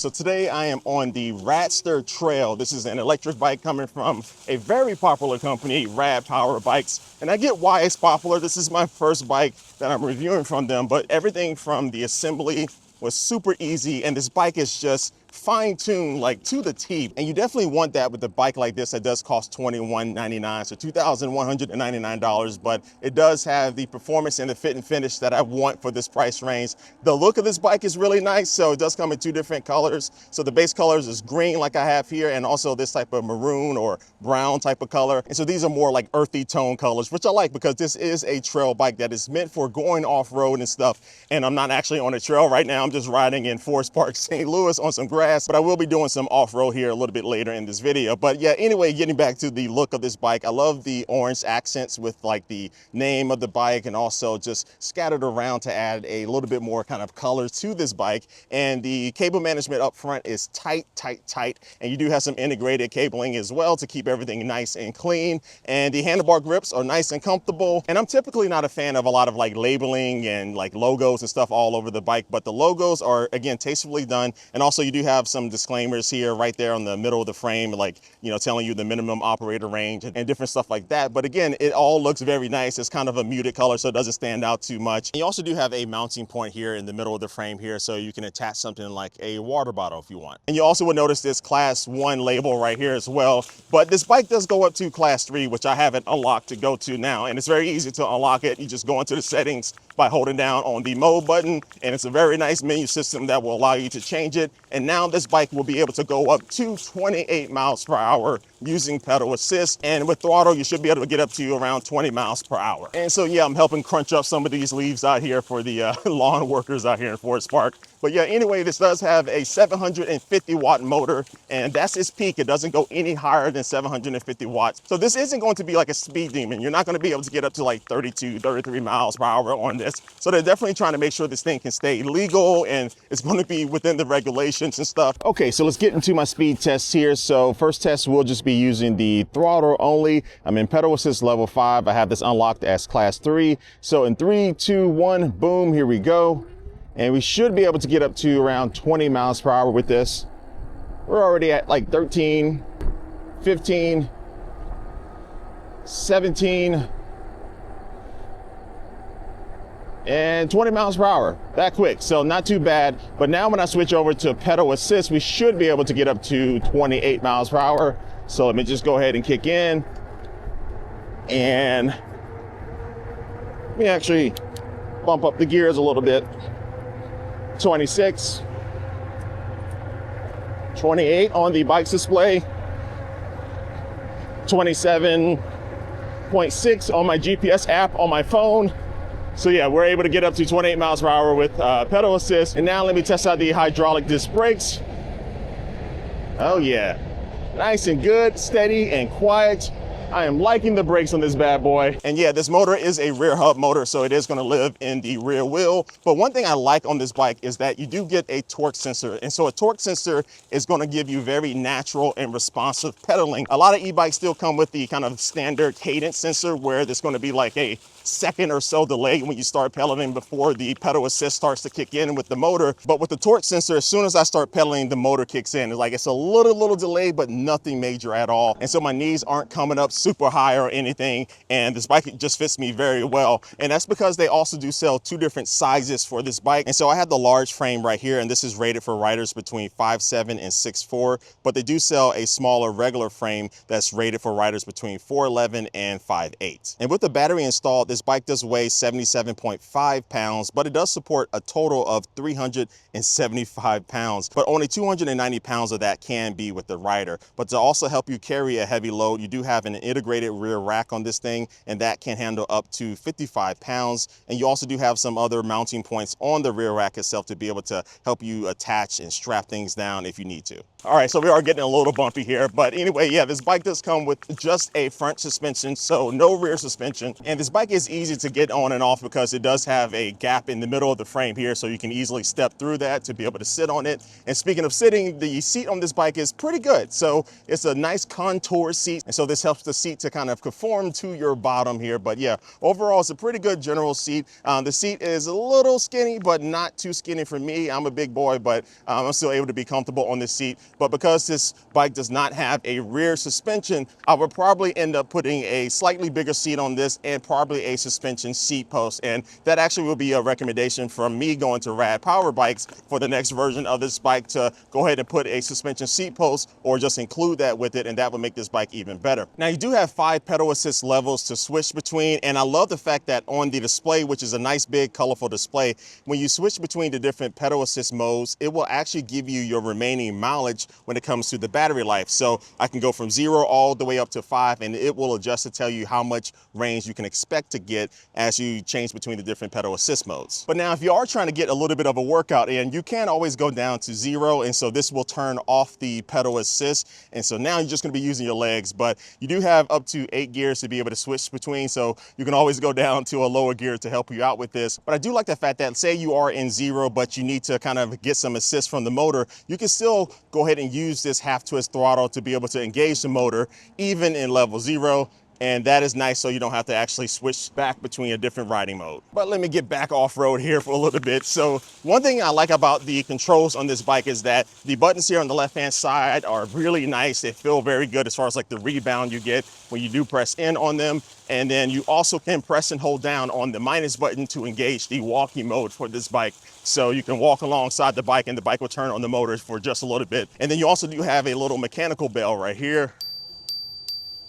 So today I am on the Radster Trail. This is an electric bike coming from a very popular company, RadPower Bikes. And I get why it's popular. This is my first bike that I'm reviewing from them, but everything from the assembly was super easy, and this bike is just fine-tuned like to the T. And you definitely want that with a bike like this that does cost $21.99, so $2,199, but it does have the performance and the fit and finish that I want for this price range. The look of this bike is really nice, so it does come in two different colors. So the base colors is green like I have here, and also this type of maroon or brown type of color. And so these are more like earthy tone colors, which I like because this is a trail bike that is meant for going off-road and stuff. And I'm not actually on a trail right now. I'm just riding in Forest Park, St. Louis on some grass, but I will be doing some off-road here a little bit later in this video. But yeah, anyway, getting back to the look of this bike, I love the orange accents with like the name of the bike and also just scattered around to add a little bit more kind of color to this bike. And the cable management up front is tight. And you do have some integrated cabling as well to keep everything nice and clean. And the handlebar grips are nice and comfortable. And I'm typically not a fan of a lot of like labeling and like logos and stuff all over the bike, but the logos are, again, tastefully done. And also you do have some disclaimers here right there on the middle of the frame, like, you know, telling you the minimum operator range and different stuff like that. But again, it all looks very nice. It's kind of a muted color, so it doesn't stand out too much. And you also do have a mounting point here in the middle of the frame here, so you can attach something like a water bottle if you want. And you also will notice this class 1 label right here as well. But this bike does go up to class 3, which I haven't unlocked to go to now. And it's very easy to unlock it. You just go into the settings by holding down on the mode button, and it's a very nice menu system that will allow you to change it. And now this bike will be able to go up to 28 miles per hour using pedal assist, and with throttle you should be able to get up to around 20 miles per hour. And so yeah, I'm helping crunch up some of these leaves out here for the lawn workers out here in Forest Park. But yeah, anyway, this does have a 750 watt motor, and that's its peak. It doesn't go any higher than 750 watts. So this isn't going to be like a speed demon. You're not going to be able to get up to like 32, 33 miles per hour on this. So they're definitely trying to make sure this thing can stay legal and it's going to be within the regulations and stuff. Okay, so let's get into my speed tests here. So first test, we'll just be using the throttle only. I'm in pedal assist level 5. I have this unlocked as class 3. So in 3, 2, 1, boom, here we go. And we should be able to get up to around 20 miles per hour with this. We're already at like 13, 15, 17, and 20 miles per hour, that quick. So not too bad. But now when I switch over to pedal assist, we should be able to get up to 28 miles per hour. So let me just go ahead and kick in. And let me actually bump up the gears a little bit. 26, 28 on the bike's display, 27.6 on my GPS app on my phone. So yeah, we're able to get up to 28 miles per hour with pedal assist. And now let me test out the hydraulic disc brakes. Oh yeah, nice and good, steady and quiet. I am liking the brakes on this bad boy. And yeah, this motor is a rear hub motor, so it is gonna live in the rear wheel. But one thing I like on this bike is that you do get a torque sensor. And so a torque sensor is gonna give you very natural and responsive pedaling. A lot of e-bikes still come with the kind of standard cadence sensor where there's gonna be like a second or so delay when you start pedaling before the pedal assist starts to kick in with the motor. But with the torque sensor, as soon as I start pedaling, the motor kicks in. It's like it's a little delay, but nothing major at all. And so my knees aren't coming up super high or anything, and this bike just fits me very well. And that's because they also do sell 2 different sizes for this bike. And so I have the large frame right here, and this is rated for riders between 5'7" and 6'4", but they do sell a smaller regular frame that's rated for riders between 4'11" and 5'8". And with the battery installed, this bike does weigh 77.5 pounds, but it does support a total of 375 pounds. But only 290 pounds of that can be with the rider. But to also help you carry a heavy load, you do have an integrated rear rack on this thing, and that can handle up to 55 pounds. And you also do have some other mounting points on the rear rack itself to be able to help you attach and strap things down if you need to. All right, so we are getting a little bumpy here, but anyway, yeah, this bike does come with just a front suspension, so no rear suspension. And this bike is easy to get on and off because it does have a gap in the middle of the frame here, so you can easily step through that to be able to sit on it. And speaking of sitting, the seat on this bike is pretty good. So it's a nice contour seat, and so this helps the seat to kind of conform to your bottom here. But yeah, overall, it's a pretty good general seat. The seat is a little skinny, but not too skinny for me. I'm a big boy, but I'm still able to be comfortable on this seat. But because this bike does not have a rear suspension, I would probably end up putting a slightly bigger seat on this and probably a suspension seat post. And that actually will be a recommendation from me going to RadPower bikes for the next version of this bike, to go ahead and put a suspension seat post or just include that with it, and that would make this bike even better. Now, you do have 5 pedal assist levels to switch between, and I love the fact that on the display, which is a nice big colorful display, when you switch between the different pedal assist modes, it will actually give you your remaining mileage when it comes to the battery life. So I can go from 0 all the way up to 5, and it will adjust to tell you how much range you can expect to get as you change between the different pedal assist modes. But now, if you are trying to get a little bit of a workout in, you can always go down to 0, and so this will turn off the pedal assist, and so now you're just going to be using your legs. But you do have up to 8 gears to be able to switch between, so you can always go down to a lower gear to help you out with this. But I do like the fact that, say you are in 0, but you need to kind of get some assist from the motor, you can still go ahead and use this half twist throttle to be able to engage the motor even in level 0. And that is nice, so you don't have to actually switch back between a different riding mode. But let me get back off-road here for a little bit. So one thing I like about the controls on this bike is that the buttons here on the left-hand side are really nice. They feel very good as far as like the rebound you get when you do press in on them. And then you also can press and hold down on the minus button to engage the walking mode for this bike. So you can walk alongside the bike and the bike will turn on the motors for just a little bit. And then you also do have a little mechanical bell right here.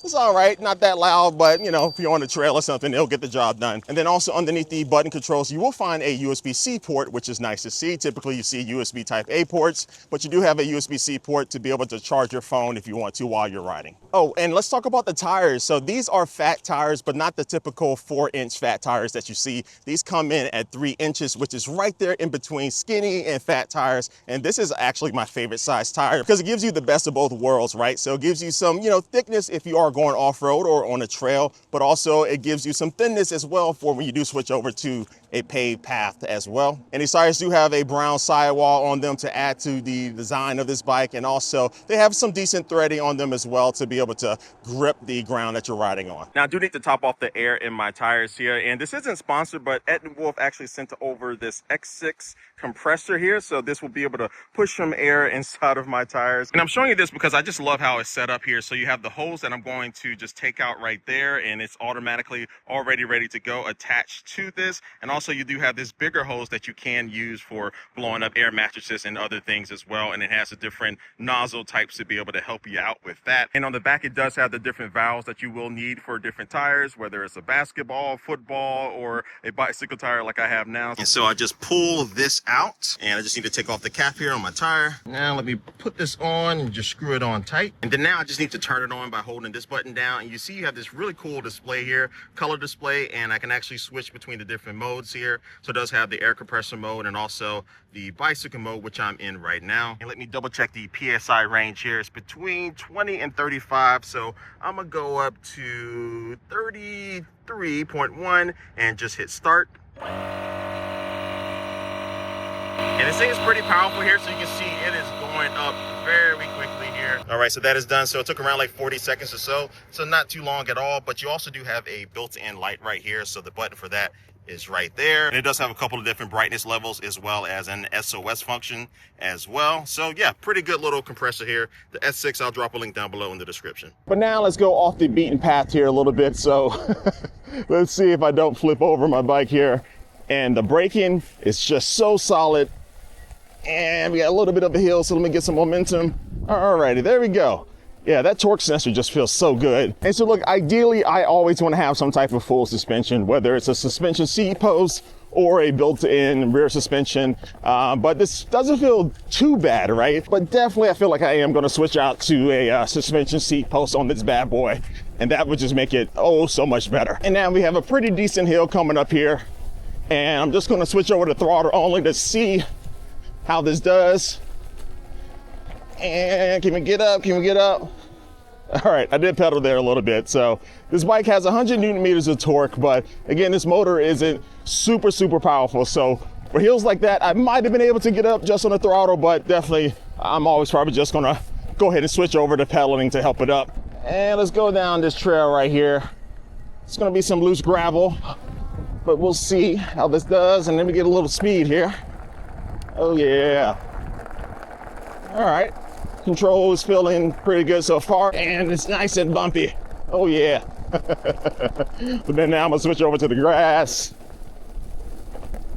It's all right, not that loud, but you know, if you're on a trail or something, it'll get the job done. And then also underneath the button controls, you will find a USB-C port, which is nice to see. Typically you see USB type A ports, but you do have a USB-C port to be able to charge your phone if you want to while you're riding. Oh, and let's talk about the tires. So these are fat tires, but not the typical 4-inch fat tires that you see. These come in at 3 inches, which is right there in between skinny and fat tires. And this is actually my favorite size tire because it gives you the best of both worlds, right? So it gives you some, thickness if you are going off-road or on a trail, but also it gives you some thinness as well for when you do switch over to a paved path as well. And these tires do have a brown sidewall on them to add to the design of this bike, and also they have some decent threading on them as well to be able to grip the ground that you're riding on. Now I do need to top off the air in my tires here, and this isn't sponsored, but Ed & Wolf actually sent over this X6 compressor here, so this will be able to push some air inside of my tires. And I'm showing you this because I just love how it's set up here. So you have the hose that I'm going to just take out right there, and it's automatically already ready to go attached to this. And also you do have this bigger hose that you can use for blowing up air mattresses and other things as well, and it has a different nozzle types to be able to help you out with that. And on the back, it does have the different valves that you will need for different tires, whether it's a basketball, football, or a bicycle tire like I have now. And so I just pull this out, and I just need to take off the cap here on my tire. Now let me put this on and just screw it on tight. And then now I just need to turn it on by holding this button down, and you see you have this really cool display here, color display, and I can actually switch between the different modes here. So it does have the air compressor mode and also the bicycle mode, which I'm in right now. And let me double check the PSI range here. It's between 20 and 35, so I'm gonna go up to 33.1 and just hit start. And this thing is pretty powerful here, so you can see it is going up very quickly here. All right, so that is done. So it took around like 40 seconds or so not too long at all. But you also do have a built-in light right here, so the button for that is right there. And it does have a couple of different brightness levels as well as an SOS function as well. So yeah, pretty good little compressor here. The S6, I'll drop a link down below in the description. But now let's go off the beaten path here a little bit. So let's see if I don't flip over my bike here. And the braking is just so solid. And we got a little bit of a hill, so let me get some momentum. Alrighty, there we go. Yeah, that torque sensor just feels so good. And so look, ideally, I always want to have some type of full suspension, whether it's a suspension seat post or a built-in rear suspension. But this doesn't feel too bad, right? But definitely I feel like I am going to switch out to a suspension seat post on this bad boy. And that would just make it so much better. And now we have a pretty decent hill coming up here. And I'm just going to switch over to throttle only to see how this does. And can we get up? Can we get up? All right, I did pedal there a little bit. So this bike has 100 Newton meters of torque, but again, this motor isn't super powerful. So for hills like that, I might have been able to get up just on the throttle, but definitely I'm always probably just gonna go ahead and switch over to pedaling to help it up. And let's go down this trail right here. It's gonna be some loose gravel, but we'll see how this does. And let me get a little speed here. Oh yeah. All right. Control is feeling pretty good so far, and it's nice and bumpy. Oh yeah. But then now I'm gonna switch over to the grass.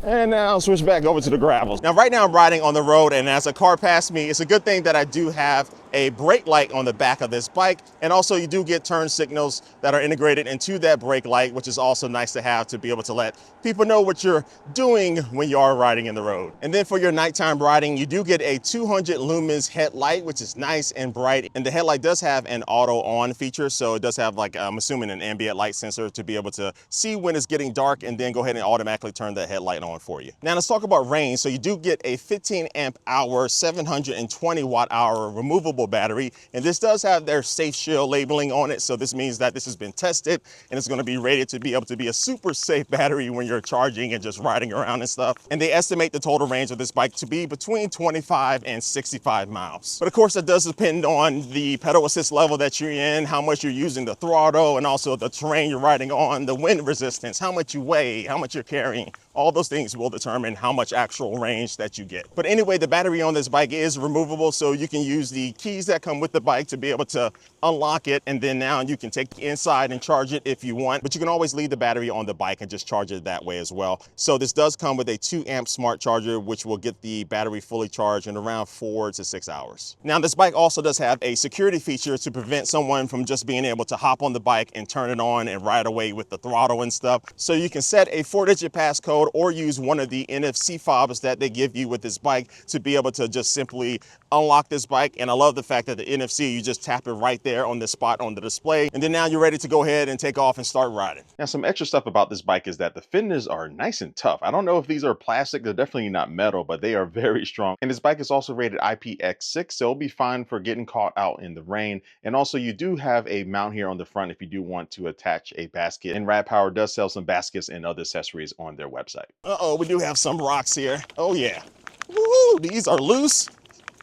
And now I'll switch back over to the gravel. Now right now I'm riding on the road, and as a car passed me, it's a good thing that I do have a brake light on the back of this bike. And also you do get turn signals that are integrated into that brake light, which is also nice to have to be able to let people know what you're doing when you are riding in the road. And then for your nighttime riding, you do get a 200 lumens headlight, which is nice and bright. And the headlight does have an auto on feature. So it does have, like, I'm assuming, an ambient light sensor to be able to see when it's getting dark and then go ahead and automatically turn the headlight on for you. Now let's talk about range. So you do get a 15 amp hour, 720 watt hour removable battery, and this does have their Safe Shield labeling on it, so this means that this has been tested and it's going to be rated to be able to be a super safe battery when you're charging and just riding around and stuff. And they estimate the total range of this bike to be between 25 and 65 miles. But of course that does depend on the pedal assist level that you're in, how much you're using the throttle, and also the terrain you're riding on, the wind resistance, how much you weigh, how much you're carrying. All those things will determine how much actual range that you get. But anyway, the battery on this bike is removable, so you can use the keys that come with the bike to be able to unlock it, and then now you can take it inside and charge it if you want, but you can always leave the battery on the bike and just charge it that way as well. So this does come with a 2 amp smart charger, which will get the battery fully charged in around 4 to 6 hours. Now this bike also does have a security feature to prevent someone from just being able to hop on the bike and turn it on and ride away with the throttle and stuff. So you can set a 4-digit passcode or use one of the NFC fobs that they give you with this bike to be able to just simply unlock this bike. And I love the fact that the NFC, you just tap it right there on the spot on the display, and then now you're ready to go ahead and take off and start riding. Now some extra stuff about this bike is that the fenders are nice and tough. I don't know if these are plastic, they're definitely not metal, but they are very strong. And this bike is also rated IPX6, so it'll be fine for getting caught out in the rain. And also you do have a mount here on the front if you do want to attach a basket, and RadPower does sell some baskets and other accessories on their website. Uh-oh, we do have some rocks here. Oh yeah. Woo, these are loose,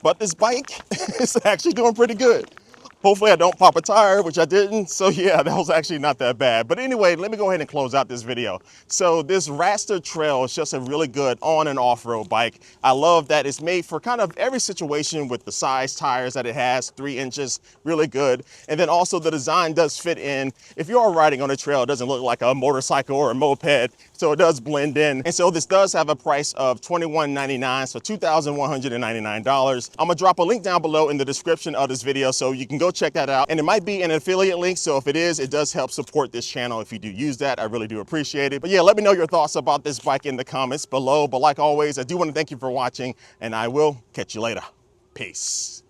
but this bike is actually doing pretty good. Hopefully I don't pop a tire, which I didn't. So yeah, that was actually not that bad. But anyway, let me go ahead and close out this video. So this Radster Trail is just a really good on and off-road bike. I love that it's made for kind of every situation with the size tires that it has, 3 inches, really good. And then also the design does fit in. If you are riding on a trail, it doesn't look like a motorcycle or a moped. So it does blend in. And so this does have a price of $21.99, so $2,199. I'm gonna drop a link down below in the description of this video so you can go check that out. And it might be an affiliate link, so if it is, it does help support this channel if you do use that. I really do appreciate it. But yeah, let me know your thoughts about this bike in the comments below. But like always, I do want to thank you for watching, and I will catch you later. Peace.